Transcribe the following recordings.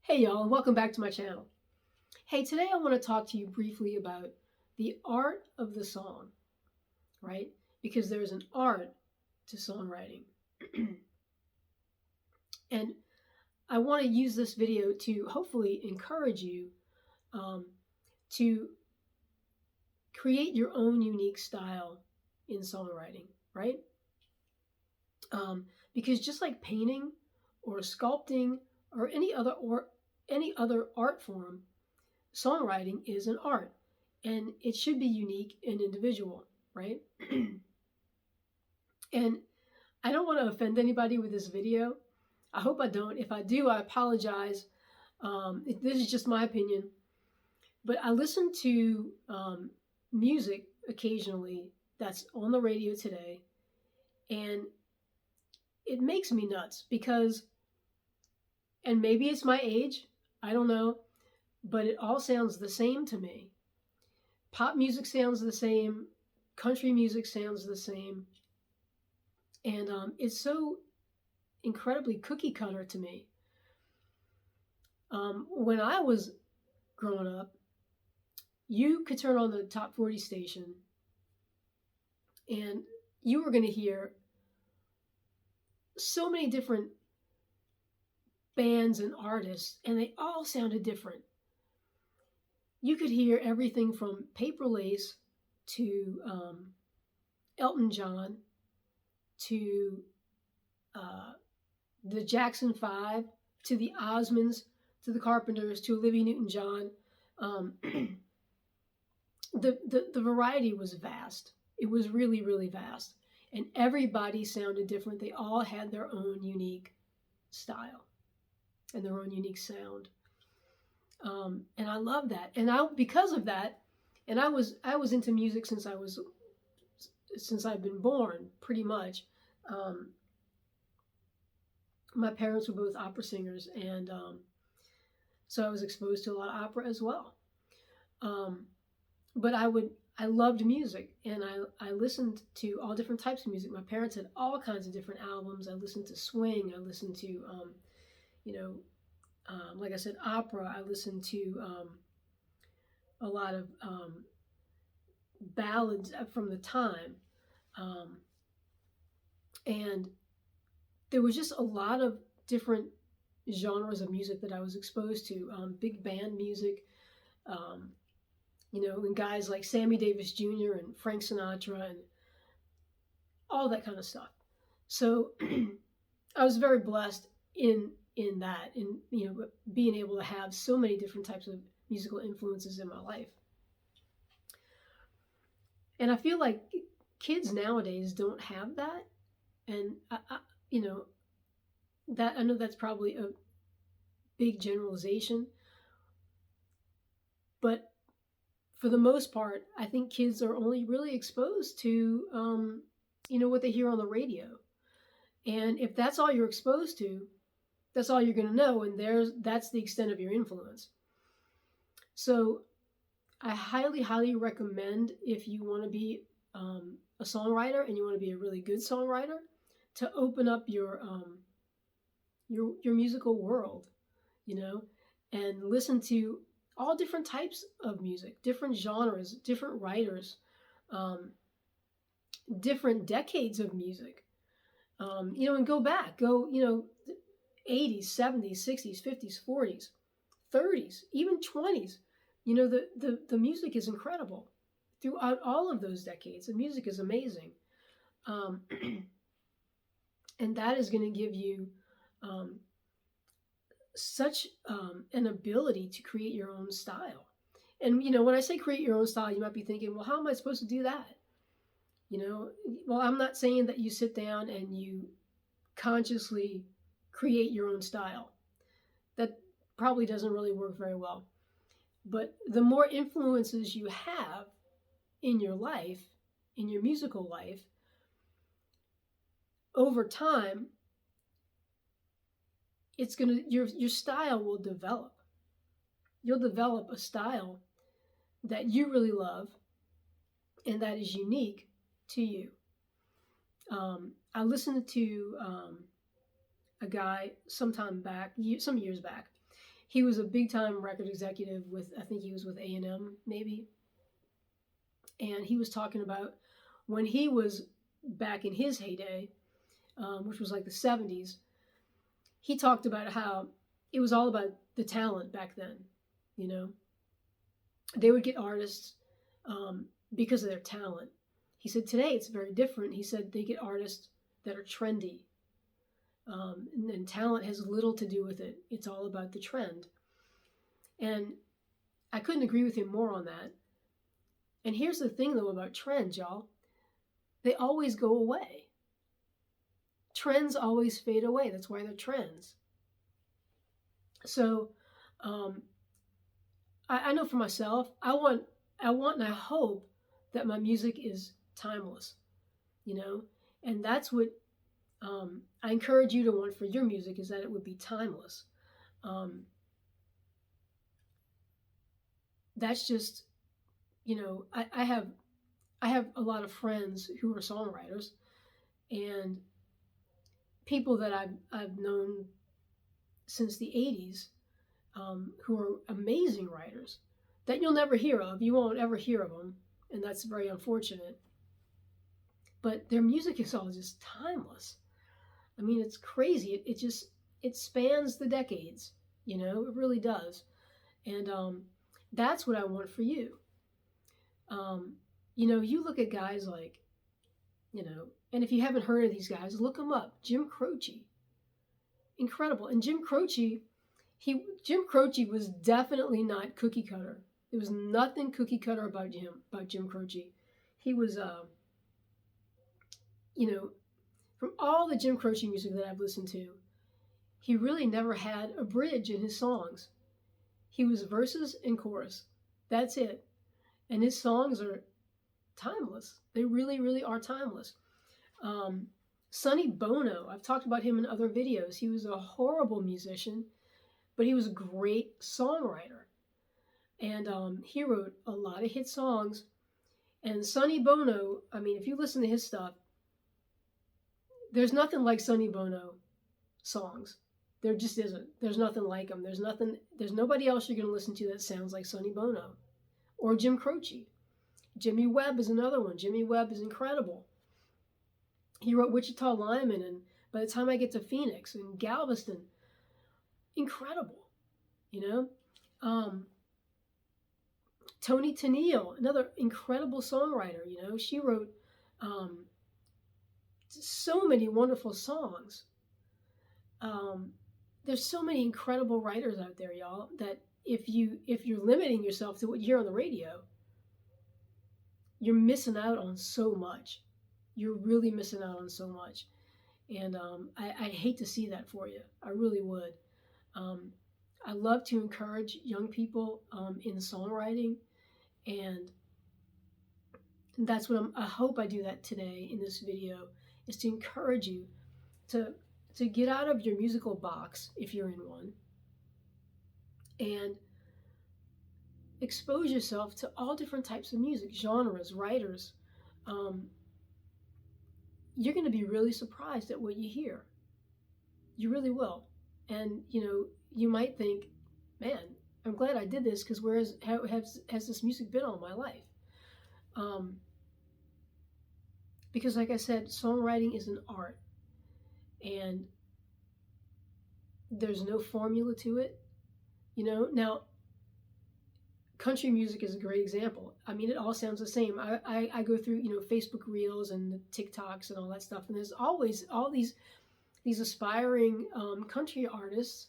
Hey y'all, and welcome back to my channel. Hey, today I want to talk to you briefly about the art of the song, right? Because there's an art to songwriting. And I want to use this video to hopefully encourage you to create your own unique style in songwriting, right? Because just like painting or sculpting or any other art form, songwriting is an art and it should be unique and individual, right? And I don't want to offend anybody with this video. I hope I don't. If I do, I apologize. This is just my opinion. But I listen to music occasionally that's on the radio today, and it makes me nuts because, and maybe it's my age, I don't know, but it all sounds the same to me. Pop music sounds the same, country music sounds the same, and it's so incredibly cookie cutter to me. When I was growing up, you could turn on the top 40 station and you were going to hear so many different bands and artists, and they all sounded different. You could hear everything from Paper Lace to Elton John to the Jackson 5 to the Osmonds to the Carpenters to Olivia Newton-John. The variety was vast. It was really, really vast. And everybody sounded different. They all had their own unique style and their own unique sound. And I love that. And because of that, and I was into music since I've been born, pretty much. My parents were both opera singers, and so I was exposed to a lot of opera as well. But I loved music, and I listened to all different types of music. My parents had all kinds of different albums. I listened to swing. I listened to, like I said, opera. I listened to a lot of ballads from the time. And there was just a lot of different genres of music that I was exposed to. Big band music, and guys like Sammy Davis Jr. and Frank Sinatra and all that kind of stuff. So I was very blessed in that, in being able to have so many different types of musical influences in my life. And I feel like kids nowadays don't have that, and I know that's probably a big generalization, but for the most part, I think kids are only really exposed to, what they hear on the radio. And if that's all you're exposed to, that's all you're going to know. And that's the extent of your influence. So I highly, highly recommend, if you want to be a songwriter and you want to be a really good songwriter, to open up your musical world, and listen to all different types of music, different genres, different writers, different decades of music, and go 80s, 70s, 60s, 50s, 40s, 30s, even 20s. The music is incredible throughout all of those decades. The music is amazing. And that is going to give you such an ability to create your own style. And, when I say create your own style, you might be thinking, well, how am I supposed to do that? Well, I'm not saying that you sit down and you consciously create your own style. That probably doesn't really work very well. But the more influences you have in your life, in your musical life, over time, your style will develop. You'll develop a style that you really love and that is unique to you. I listened to a guy some years back, He was a big time record executive with, I think he was with A&M maybe. And he was talking about when he was back in his heyday, which was like the 70s, he talked about how it was all about the talent back then. You know, they would get artists because of their talent. He said today it's very different. He said they get artists that are trendy. And talent has little to do with it. It's all about the trend. And I couldn't agree with him more on that. And here's the thing, though, about trends, y'all. They always go away. Trends always fade away. That's why they're trends. So I know for myself, I want and I hope that my music is timeless, you know? And that's what I encourage you to want for your music, is that it would be timeless. That's just, you know, I have a lot of friends who are songwriters, and people that I've known since the 80s, who are amazing writers that you'll never hear of. You won't ever hear of them, and that's very unfortunate. But their music is all just timeless. I mean, it's crazy. It spans the decades, you know, it really does. And that's what I want for you. You know, you look at guys like, you know, and if you haven't heard of these guys, look them up. Jim Croce, incredible. And Jim Croce was definitely not cookie cutter. There was nothing cookie cutter about Jim Croce. He was, you know, from all the Jim Croce music that I've listened to, he really never had a bridge in his songs. He was verses and chorus. That's it. And his songs are timeless. They really, really are timeless. Sonny Bono, I've talked about him in other videos. He was a horrible musician, but he was a great songwriter. And he wrote a lot of hit songs. And Sonny Bono, I mean, if you listen to his stuff, there's nothing like Sonny Bono songs. There just isn't. There's nothing like him. There's nobody else you're going to listen to that sounds like Sonny Bono. Or Jim Croce. Jimmy Webb is another one. Jimmy Webb is incredible. He wrote Wichita Lineman, and By the Time I Get to Phoenix, and Galveston. Incredible, you know? Toni Tennille, another incredible songwriter, you know? She wrote so many wonderful songs. There's so many incredible writers out there, y'all, that if you're limiting yourself to what you hear on the radio, you're missing out on so much. You're really missing out on so much. And I'd hate to see that for you. I really would. I love to encourage young people in songwriting, and that's what I hope I do that today in this video, is to encourage you to get out of your musical box, if you're in one, and expose yourself to all different types of music, genres, writers. You're going to be really surprised at what you hear. You really will. And, you know, you might think, man, I'm glad I did this, because how has this music been all my life? Because like I said, songwriting is an art, and there's no formula to it, you know. Now, country music is a great example. I mean, it all sounds the same. I go through, you know, Facebook Reels and the TikToks and all that stuff, and there's always all these aspiring country artists.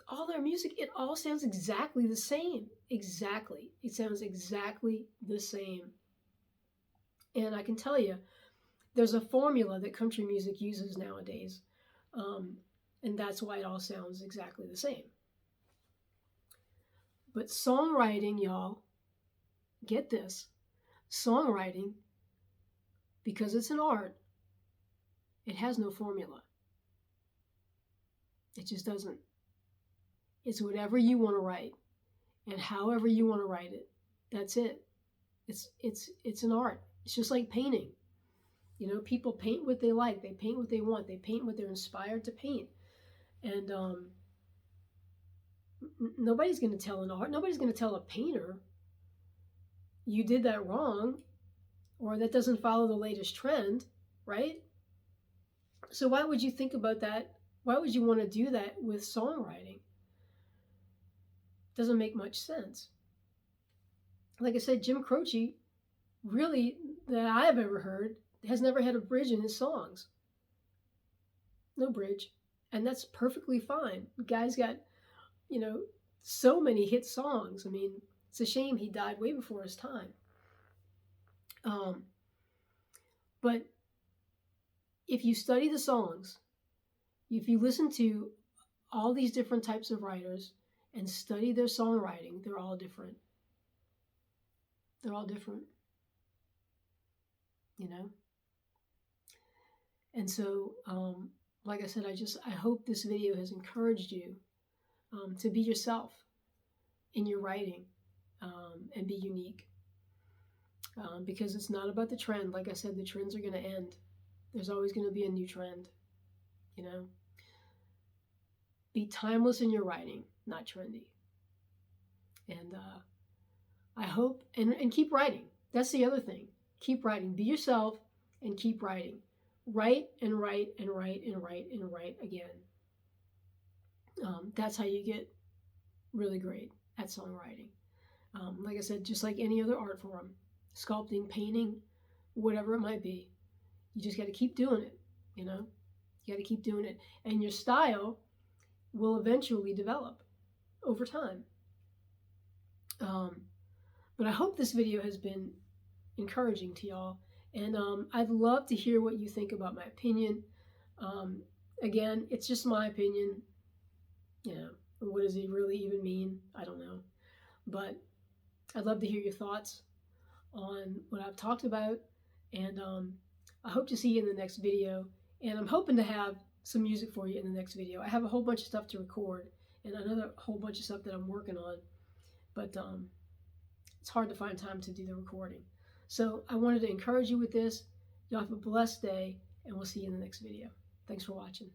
All their music, it all sounds exactly the same. Exactly. It sounds exactly the same. And I can tell you, there's a formula that country music uses nowadays. And that's why it all sounds exactly the same. But songwriting, y'all, get this. Songwriting, because it's an art, it has no formula. It just doesn't. It's whatever you want to write, and however you want to write it. That's it. It's an art. It's just like painting. You know, people paint what they like. They paint what they want. They paint what they're inspired to paint. And Nobody's going to tell an art, nobody's going to tell a painter, you did that wrong, or that doesn't follow the latest trend, right? So why would you think about that? Why would you want to do that with songwriting? Doesn't make much sense. Like I said, Jim Croce, really, that I have ever heard, has never had a bridge in his songs. No bridge. And that's perfectly fine. The guy's got, you know, so many hit songs. I mean, it's a shame he died way before his time. But if you study the songs, if you listen to all these different types of writers and study their songwriting, they're all different. They're all different, you know? And so, like I said, I hope this video has encouraged you to be yourself in your writing and be unique. Because it's not about the trend. Like I said, the trends are going to end. There's always going to be a new trend, you know? Be timeless in your writing, not trendy. And I hope, and keep writing. That's the other thing. Keep writing. Be yourself and keep writing. Write and write and write and write and write again. That's how you get really great at songwriting. Like I said, just like any other art form, sculpting, painting, whatever it might be, you just got to keep doing it, you know? You got to keep doing it. And your style will eventually develop over time. But I hope this video has been encouraging to y'all. And I'd love to hear what you think about my opinion. Again, it's just my opinion. You know, what does it really even mean? I don't know. But I'd love to hear your thoughts on what I've talked about. And I hope to see you in the next video. And I'm hoping to have some music for you in the next video. I have a whole bunch of stuff to record and another whole bunch of stuff that I'm working on. But it's hard to find time to do the recording. So I wanted to encourage you with this. Y'all have a blessed day, and we'll see you in the next video. Thanks for watching.